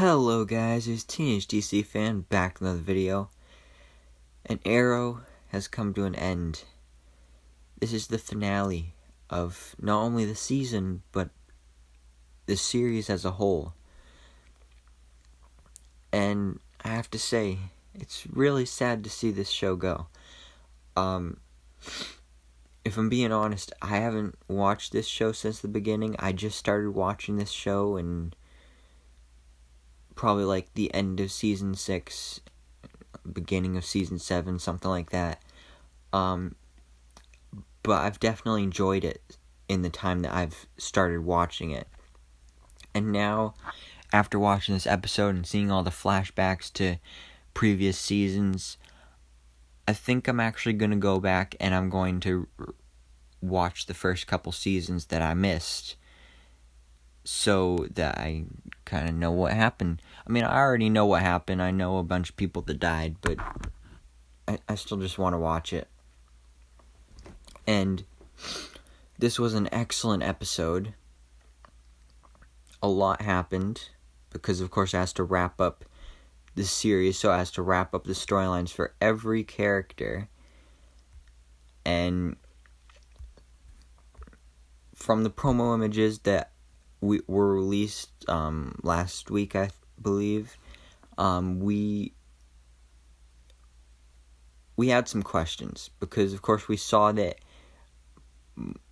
Hello guys, it's Teenage DC Fan back with another video. An Arrow has come to an end. This is the finale of not only the season, but the series as a whole. And I have to say, it's really sad to see this show go. If I'm being honest, I haven't watched this show since the beginning. I just started watching this show in probably like the end of season 6, beginning of season 7, something like that. But I've definitely enjoyed it in the time that I've started watching it. And now, after watching this episode and seeing all the flashbacks to previous seasons, I think I'm actually going to go back and I'm going to watch the first couple seasons that I missed, so that I kind of know what happened. I mean, I already know what happened. I know a bunch of people that died, but I still just want to watch it. And this was an excellent episode. A lot happened, because of course it has to wrap up the series, so it has to wrap up the storylines for every character. And from the promo images that were released last week, I believe, we had some questions, because of course we saw that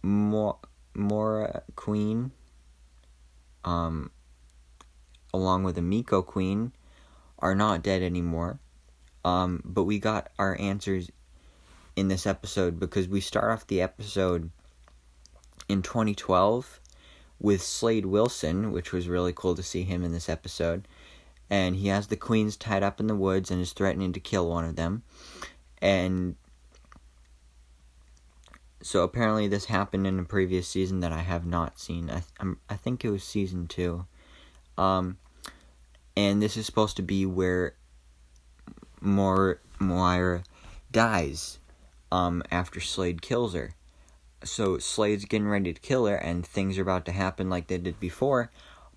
Mora Queen, along with Amiko Queen, are not dead anymore. But we got our answers in this episode, because we start off the episode in 2012 with Slade Wilson, which was really cool to see him in this episode. And he has the queens tied up in the woods and is threatening to kill one of them. And so apparently this happened in a previous season that I have not seen. I think it was season 2. And this is supposed to be where Moira dies after Slade kills her. So Slade's getting ready to kill her, and things are about to happen like they did before,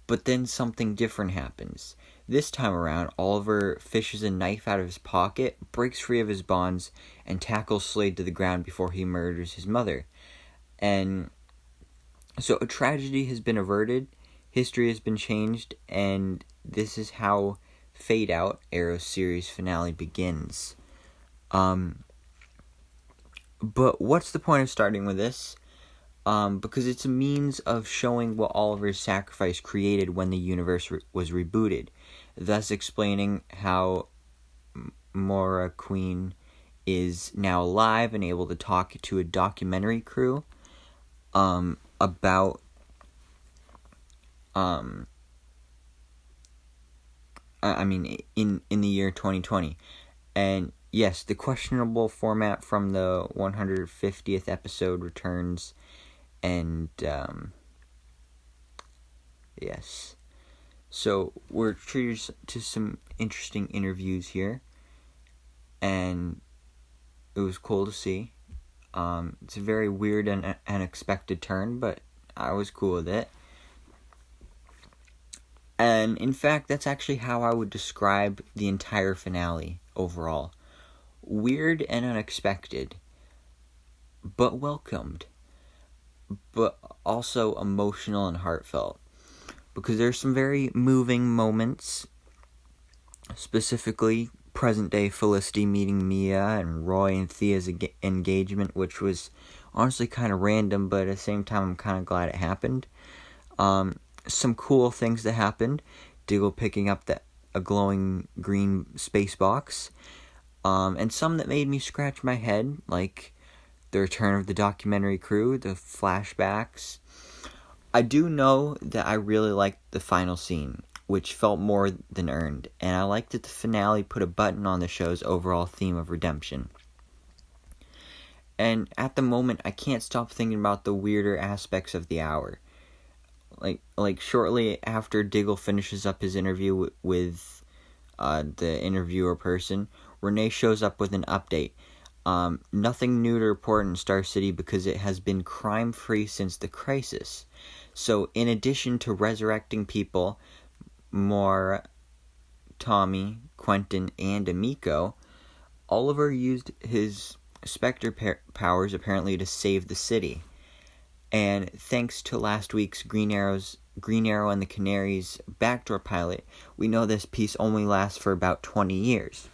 but then something different happens. This time around, Oliver fishes a knife out of his pocket, breaks free of his bonds, and tackles Slade to the ground before he murders his mother. And so a tragedy has been averted, history has been changed, and this is how Fadeout, Arrow's series finale, begins. But what's the point of starting with this? Because it's a means of showing what Oliver's sacrifice created when the universe was rebooted, thus explaining how Mora Queen is now alive and able to talk to a documentary crew about in the year 2020. And yes, the questionable format from the 150th episode returns, and yes. So we're treated to some interesting interviews here, and it was cool to see. It's a very weird and unexpected turn, but I was cool with it. And in fact, that's actually how I would describe the entire finale overall. Weird and unexpected, but welcomed, but also emotional and heartfelt, because there's some very moving moments, specifically present-day Felicity meeting Mia and Roy and Thea's engagement, which was honestly kind of random, but at the same time I'm kind of glad it happened. Some cool things that happened: Diggle picking up a glowing green space box, and some that made me scratch my head, like the return of the documentary crew, the flashbacks. I do know that I really liked the final scene, which felt more than earned, and I liked that the finale put a button on the show's overall theme of redemption. And at the moment, I can't stop thinking about the weirder aspects of the hour. Like shortly after Diggle finishes up his interview with the interviewer person, Renee shows up with an update. Nothing new to report in Star City because it has been crime-free since the crisis. So in addition to resurrecting people, Mora Tommy, Quentin, and Emiko, Oliver used his Spectre powers apparently to save the city. And thanks to last week's Green Arrow and the Canaries backdoor pilot, we know this piece only lasts for about 20 years.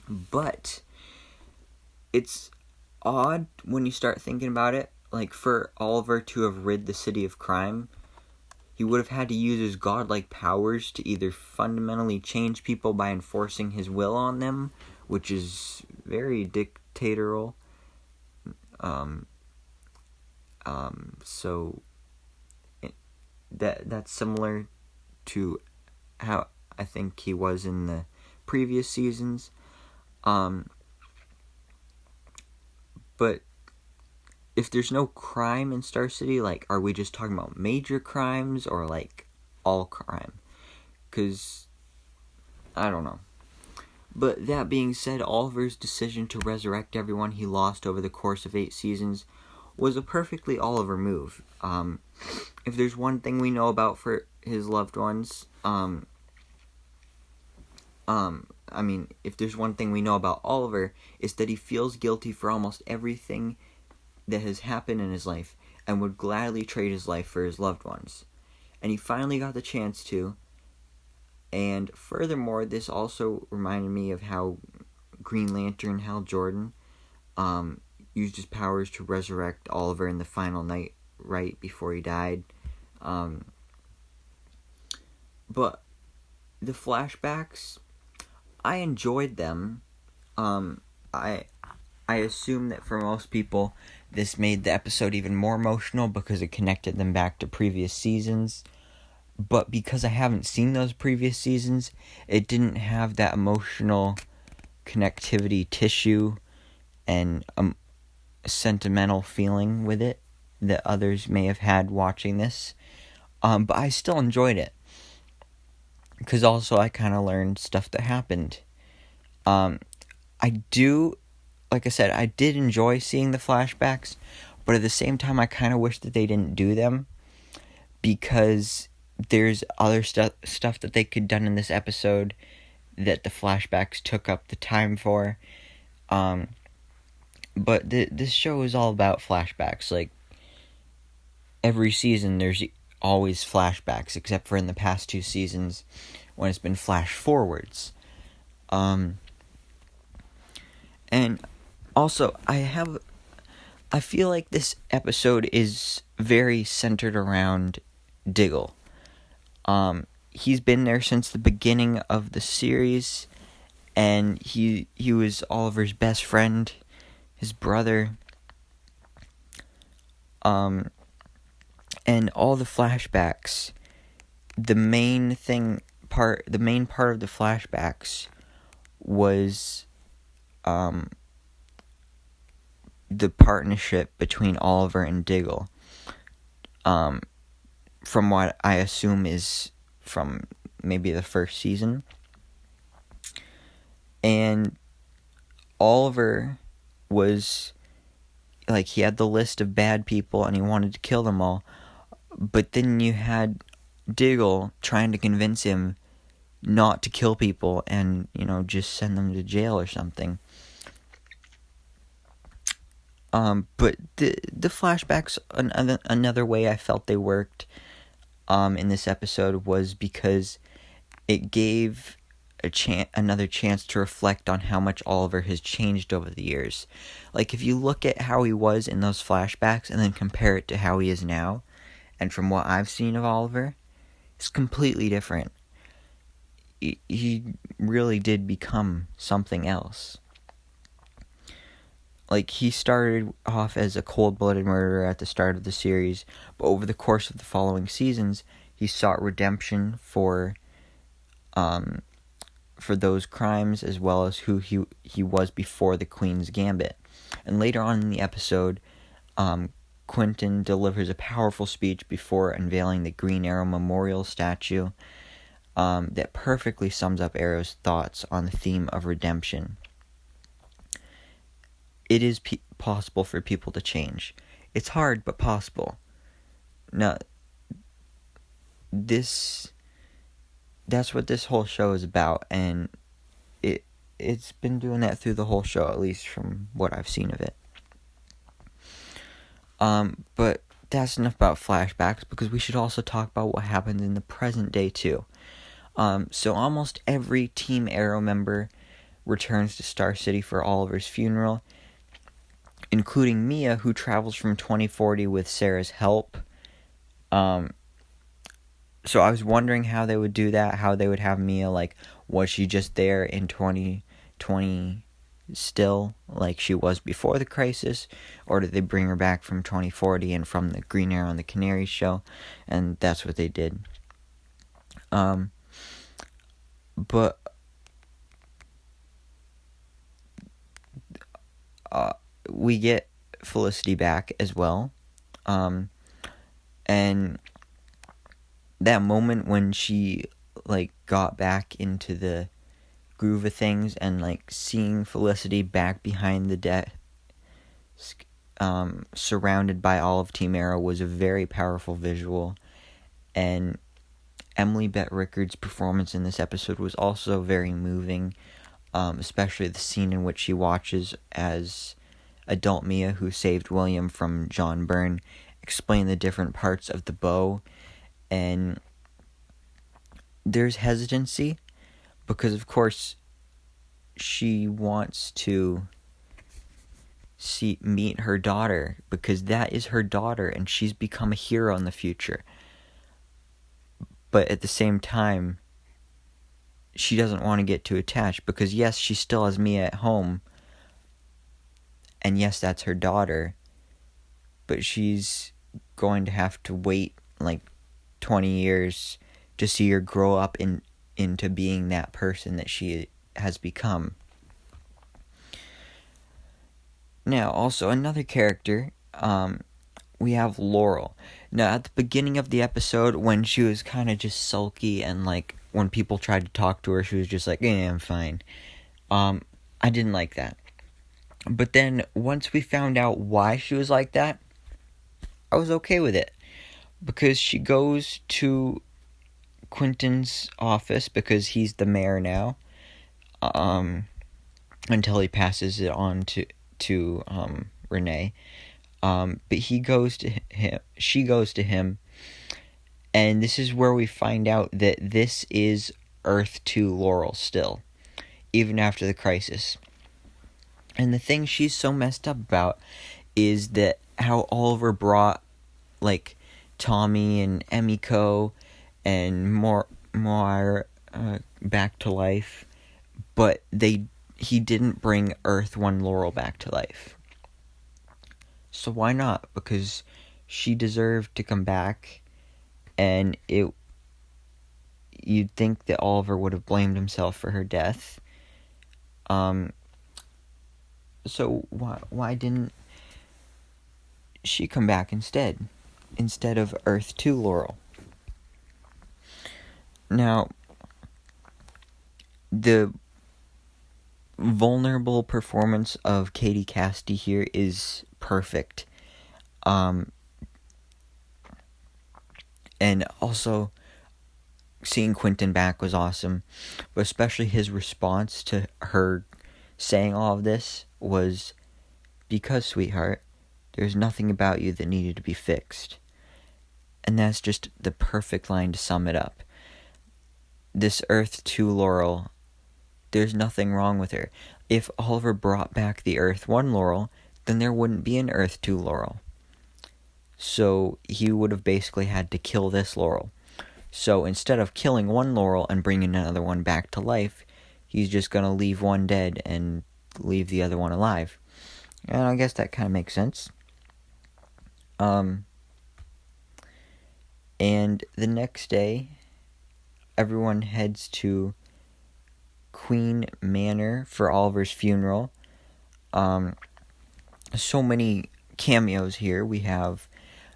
But it's odd when you start thinking about it. Like, for Oliver to have rid the city of crime, he would have had to use his godlike powers to either fundamentally change people by enforcing his will on them, which is very dictatorial. So that's similar to how I think he was in the previous seasons. But if there's no crime in Star City, like, are we just talking about major crimes or, like, all crime? Because, I don't know. But that being said, Oliver's decision to resurrect everyone he lost over the course of 8 seasons was a perfectly Oliver move. If there's one thing we know about for his loved ones, if there's one thing we know about Oliver, it's that he feels guilty for almost everything that has happened in his life and would gladly trade his life for his loved ones. And he finally got the chance to. And furthermore, this also reminded me of how Green Lantern Hal Jordan used his powers to resurrect Oliver in the final night right before he died. But the flashbacks, I enjoyed them. I assume that for most people, this made the episode even more emotional because it connected them back to previous seasons. But because I haven't seen those previous seasons, it didn't have that emotional connectivity tissue and sentimental feeling with it that others may have had watching this. But I still enjoyed it. Because also I kind of learned stuff that happened. Like I said, I did enjoy seeing the flashbacks, but at the same time, I kind of wish that they didn't do them, because there's other stuff that they could have done in this episode that the flashbacks took up the time for. But this show is all about flashbacks. Like, every season, there's always flashbacks, except for in the past 2 seasons when it's been flash forwards. And also, I feel like this episode is very centered around Diggle. He's been there since the beginning of the series, and he was Oliver's best friend, his brother. And all the flashbacks, the main part of the flashbacks was the partnership between Oliver and Diggle. From what I assume is from maybe the first season. And Oliver was, like, he had the list of bad people and he wanted to kill them all. But then you had Diggle trying to convince him not to kill people and, just send them to jail or something. But the flashbacks, another way I felt they worked in this episode was because it gave another chance to reflect on how much Oliver has changed over the years. Like, if you look at how he was in those flashbacks and then compare it to how he is now, and from what I've seen of Oliver, it's completely different. He really did become something else. Like, he started off as a cold-blooded murderer at the start of the series, but over the course of the following seasons, he sought redemption for those crimes, as well as who he was before the Queen's Gambit. And later on in the episode, Quentin delivers a powerful speech before unveiling the Green Arrow Memorial statue that perfectly sums up Arrow's thoughts on the theme of redemption. It is possible for people to change. It's hard, but possible. Now, this that's what this whole show is about, and it's been doing that through the whole show, at least from what I've seen of it. But that's enough about flashbacks, because we should also talk about what happens in the present day too. So almost every Team Arrow member returns to Star City for Oliver's funeral, including Mia, who travels from 2040 with Sarah's help. So I was wondering how they would do that, how they would have Mia, like, was she just there in 2020 still, like she was before the crisis, or did they bring her back from 2040 and from the Green Arrow and the Canary show, and that's what they did. But we get Felicity back as well, and that moment when she, like, got back into the groove of things, and, like, seeing Felicity back behind the desk, surrounded by all of Team Arrow, was a very powerful visual. And Emily Bett Rickard's performance in this episode was also very moving, especially the scene in which she watches as adult Mia, who saved William from John Byrne, explain the different parts of the bow. And there's hesitancy, because of course she wants to meet her daughter, because that is her daughter and she's become a hero in the future. But at the same time, she doesn't want to get too attached, because yes, she still has Mia at home, and yes, that's her daughter, but she's going to have to wait like 20 years to see her grow up into being that person that she has become. Now, also another character, we have Laurel. Now, at the beginning of the episode, when she was kind of just sulky, and like when people tried to talk to her, she was just like, "Yeah, I'm fine." I didn't like that. But then once we found out why she was like that, I was okay with it, because she goes to Quentin's office, because he's the mayor now, until he passes it on to Renee. But she goes to him, and this is where we find out that this is Earth 2 Laurel still, even after the crisis. And the thing she's so messed up about is that how Oliver brought, like, Tommy and Emiko and Moira back to life, but he didn't bring Earth 1 Laurel back to life. So why not? Because she deserved to come back, and you'd think that Oliver would have blamed himself for her death. So why didn't she come back instead of Earth 2 Laurel? Now, the vulnerable performance of Katie Cassidy here is perfect. And also, seeing Quentin back was awesome, but especially his response to her saying all of this was, "Because, sweetheart, there's nothing about you that needed to be fixed." And that's just the perfect line to sum it up. This Earth 2 Laurel, there's nothing wrong with her. If Oliver brought back the Earth 1 Laurel, then there wouldn't be an Earth 2 Laurel. So he would have basically had to kill this Laurel. So instead of killing one Laurel and bringing another one back to life, he's just going to leave one dead and leave the other one alive. And I guess that kind of makes sense. And the next day, everyone heads to Queen Manor for Oliver's funeral. So many cameos here. We have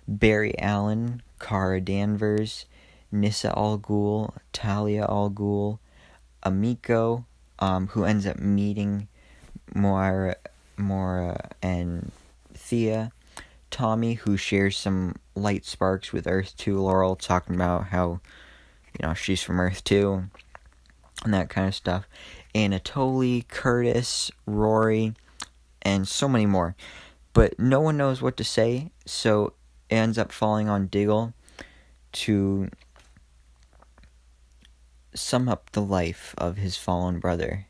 Barry Allen, Cara Danvers, Nissa Al Ghul, Talia Al Ghul, Emiko, who ends up meeting Moira and Thea, Tommy, who shares some light sparks with Earth 2 Laurel, talking about how, she's from Earth too, and that kind of stuff. Anatoly, Curtis, Rory, and so many more. But no one knows what to say, so it ends up falling on Diggle to sum up the life of his fallen brother.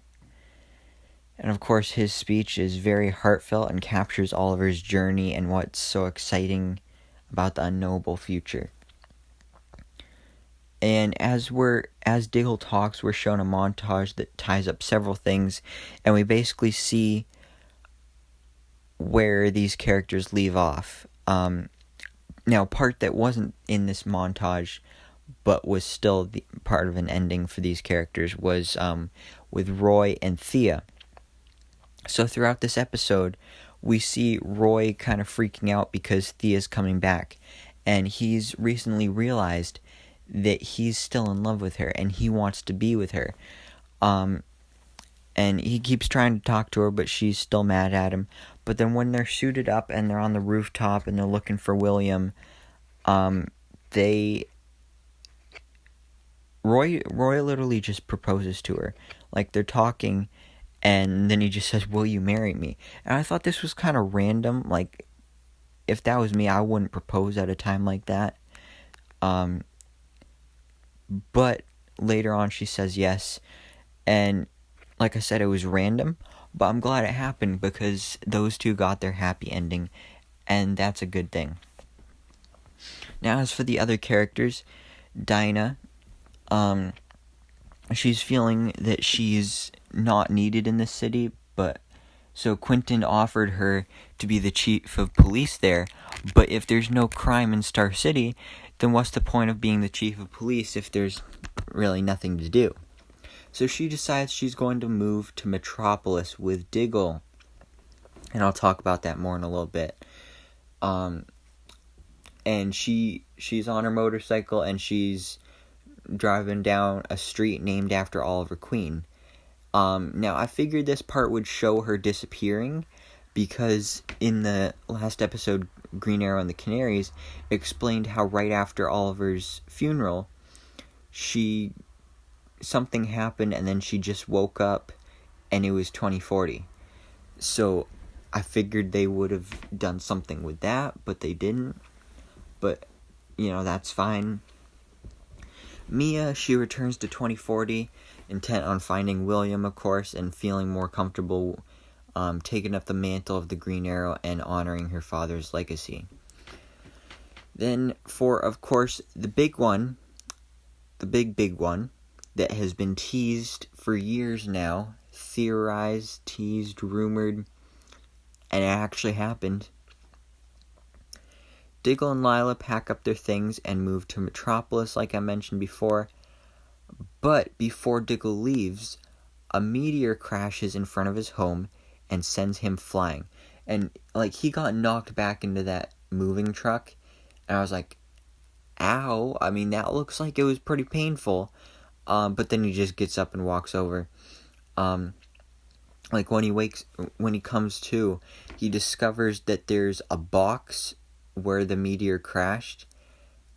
And of course, his speech is very heartfelt and captures Oliver's journey and what's so exciting about the unknowable future. And as Diggle talks, we're shown a montage that ties up several things, and we basically see where these characters leave off. Now, part that wasn't in this montage, but was still part of an ending for these characters, was with Roy and Thea. So throughout this episode, we see Roy kind of freaking out because Thea's coming back, and he's recently realized that he's still in love with her, and he wants to be with her. And he keeps trying to talk to her, but she's still mad at him. But then when they're suited up and they're on the rooftop and they're looking for William, Roy literally just proposes to her. Like, they're talking, and then he just says, "Will you marry me?" And I thought this was kind of random. Like, if that was me, I wouldn't propose at a time like that. But later on, she says yes. And like I said, it was random, but I'm glad it happened because those two got their happy ending, and that's a good thing. Now, as for the other characters, Dinah, she's feeling that she's not needed in the city, but so Quentin offered her to be the chief of police there, but if there's no crime in Star City, then what's the point of being the chief of police if there's really nothing to do? So she decides she's going to move to Metropolis with Diggle, and I'll talk about that more in a little bit. And she's on her motorcycle, and she's driving down a street named after Oliver Queen. Now, I figured this part would show her disappearing, because in the last episode, Green Arrow and the Canaries explained how right after Oliver's funeral, something happened, and then she just woke up, and it was 2040. So I figured they would have done something with that, but they didn't. But, that's fine. Mia, she returns to 2040, intent on finding William, of course, and feeling more comfortable taking up the mantle of the Green Arrow and honoring her father's legacy. Then for, of course, the big one, the big one, that has been teased for years now, theorized, teased, rumored, and it actually happened. Diggle and Lila pack up their things and move to Metropolis, like I mentioned before. But before Diggle leaves, a meteor crashes in front of his home and sends him flying. And, he got knocked back into that moving truck, and I was like, ow. I mean, that looks like it was pretty painful. But then he just gets up and walks over. When he comes to, he discovers that there's a box where the meteor crashed,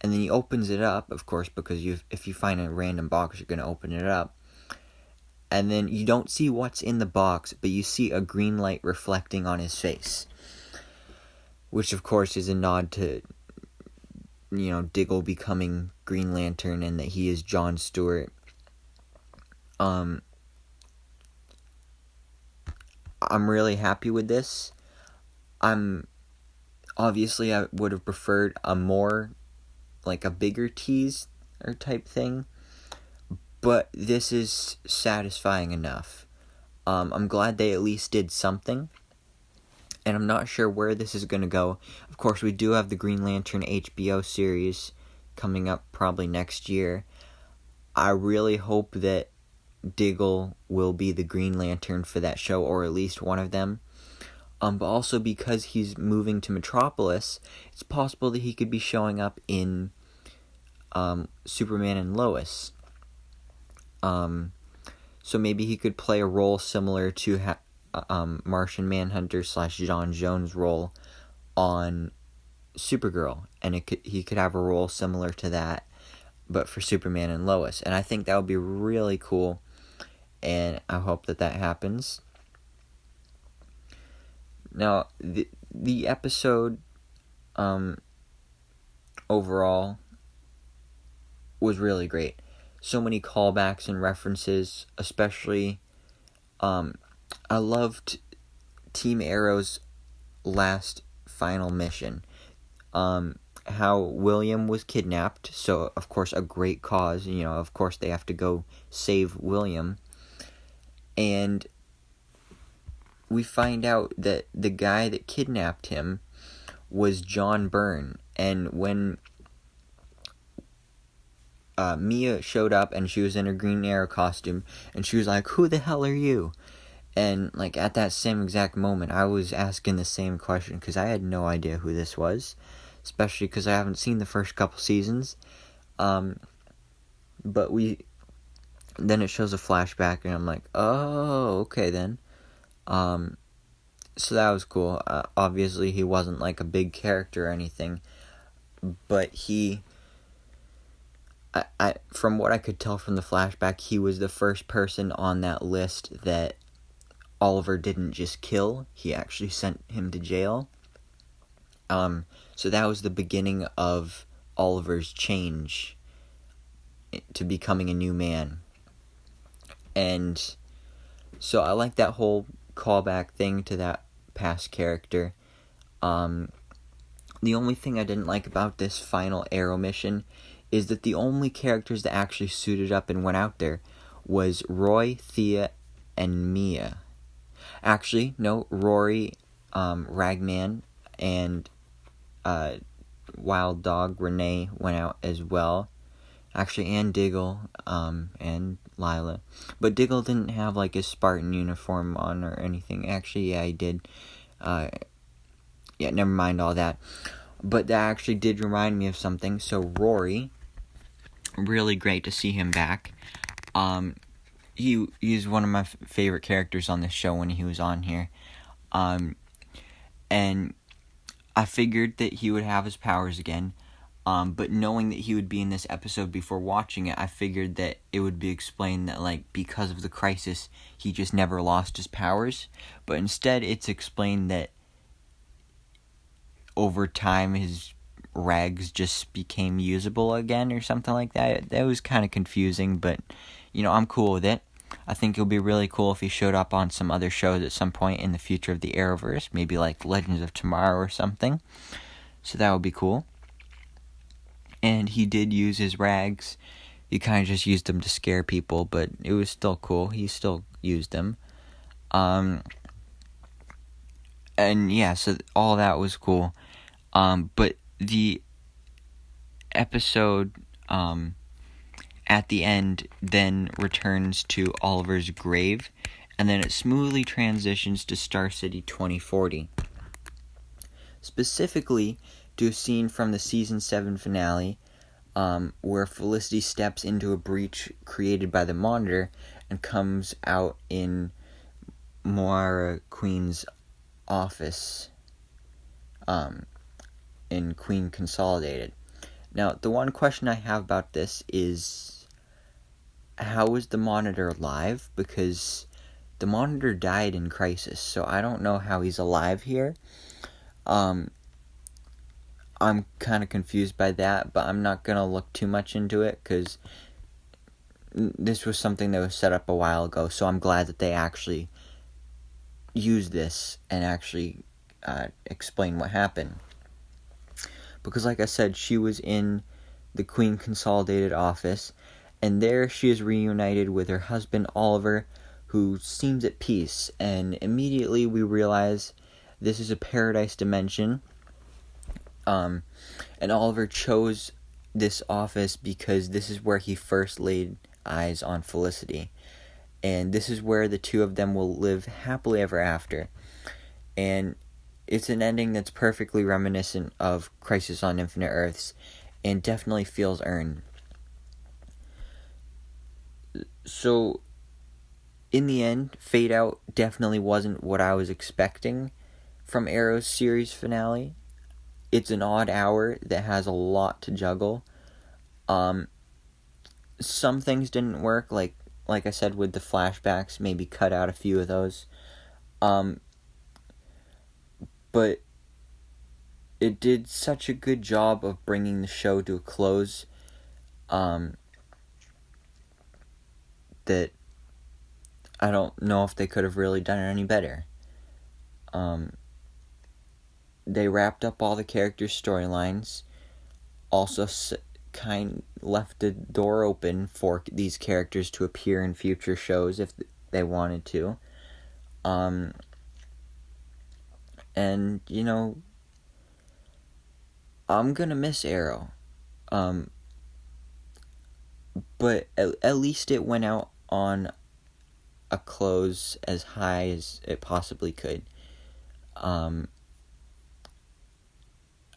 and then he opens it up, of course, because if you find a random box, you're going to open it up, and then you don't see what's in the box, but you see a green light reflecting on his face, which of course is a nod to, Diggle becoming Green Lantern, and that he is John Stewart. I'm really happy with this. Obviously, I would have preferred a bigger tease or type thing, but this is satisfying enough. I'm glad they at least did something, and I'm not sure where this is going to go. Of course, we do have the Green Lantern HBO series coming up probably next year. I really hope that Diggle will be the Green Lantern for that show, or at least one of them. But also because he's moving to Metropolis, it's possible that he could be showing up in Superman and Lois. So maybe he could play a role similar to Martian Manhunter / John Jones' role on Supergirl, and he could have a role similar to that. but for Superman and Lois. And I think that would be really cool, and I hope that happens. Now, the episode overall was really great. So many callbacks and references, especially I loved Team Arrow's last final mission. How William was kidnapped, so of course a great cause, of course they have to go save William. And we find out that the guy that kidnapped him was John Byrne. And when Mia showed up and she was in her Green Arrow costume, and she was like, "Who the hell are you?" And like at that same exact moment, I was asking the same question because I had no idea who this was, especially because I haven't seen the first couple seasons. But then it shows a flashback, and I'm like, oh, okay then. So that was cool. Obviously, he wasn't like a big character or anything, but I from what I could tell from the flashback, he was the first person on that list that Oliver didn't just kill. He actually sent him to jail. So that was the beginning of Oliver's change to becoming a new man. And so I like that whole callback thing to that past character. The only thing I didn't like about this final Arrow mission is that the only characters that actually suited up and went out there was Roy, Thea, and Mia. Actually, no, Rory, Ragman, and Wild Dog Renee went out as well. Actually, and Diggle, and Lila. But Diggle didn't have like his Spartan uniform on or anything. Actually, yeah, he did. Yeah, never mind all that. But that actually did remind me of something. So Rory, really great to see him back. He's one of my favorite characters on this show when he was on here. And I figured that he would have his powers again. But knowing that he would be in this episode before watching it, I figured that it would be explained that, like, because of the crisis, he just never lost his powers. But instead, it's explained that over time, his rags just became usable again or something like that. That was kind of confusing, but, I'm cool with it. I think it would be really cool if he showed up on some other shows at some point in the future of the Arrowverse, maybe like Legends of Tomorrow or something. So that would be cool. And he did use his rags. He kind of just used them to scare people, but it was still cool. He still used them. And yeah, so all that was cool. But the episode at the end then returns to Oliver's grave, and then it smoothly transitions to Star City 2040. Specifically to a scene from the Season 7 finale, where Felicity steps into a breach created by the Monitor and comes out in Moira Queen's office in Queen Consolidated. Now, the one question I have about this is, how is the Monitor alive? Because the Monitor died in Crisis, so I don't know how he's alive here. I'm kind of confused by that, but I'm not going to look too much into it, because this was something that was set up a while ago, so I'm glad that they actually used this and actually explain what happened. Because like I said, she was in the Queen Consolidated office, and there she is reunited with her husband Oliver, who seems at peace, and immediately we realize this is a paradise dimension. And Oliver chose this office because this is where he first laid eyes on Felicity. And this is where the two of them will live happily ever after. And it's an ending that's perfectly reminiscent of Crisis on Infinite Earths, and definitely feels earned. So, in the end, Fadeout definitely wasn't what I was expecting from Arrow's series finale. It's an odd hour that has a lot to juggle. some things didn't work, like I said with the flashbacks, maybe cut out a few of those. But it did such a good job of bringing the show to a close, that I don't know if they could have really done it any better. They wrapped up all the characters' storylines, also left the door open for these characters to appear in future shows if they wanted to. And, you know, I'm gonna miss Arrow. But at least it went out on a close as high as it possibly could.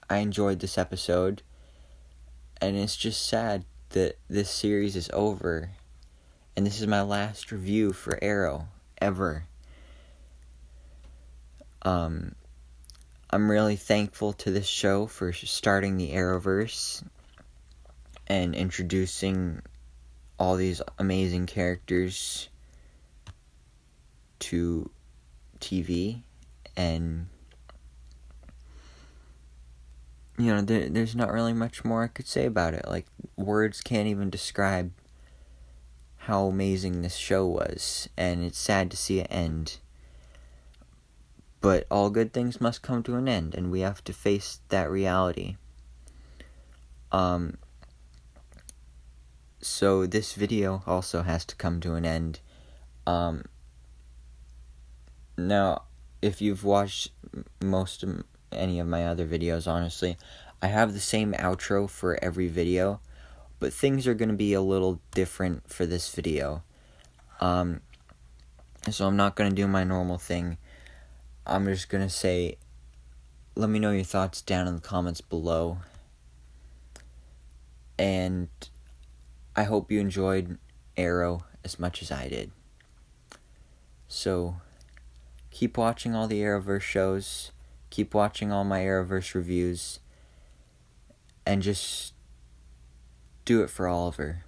I enjoyed this episode, and it's just sad that this series is over, and this is my last review for Arrow ever. I'm really thankful to this show for starting the Arrowverse and introducing all these amazing characters to TV, and you know, there's not really much more I could say about it. Like, words can't even describe how amazing this show was, and it's sad to see it end. But all good things must come to an end, and we have to face that reality. So this video also has to come to an end. Now, if you've watched any of my other videos, honestly, I have the same outro for every video, but things are going to be a little different for this video. So I'm not going to do my normal thing. I'm just going to say, let me know your thoughts down in the comments below. And I hope you enjoyed Arrow as much as I did. So, keep watching all the Arrowverse shows. Keep watching all my Arrowverse reviews. And just do it for Oliver.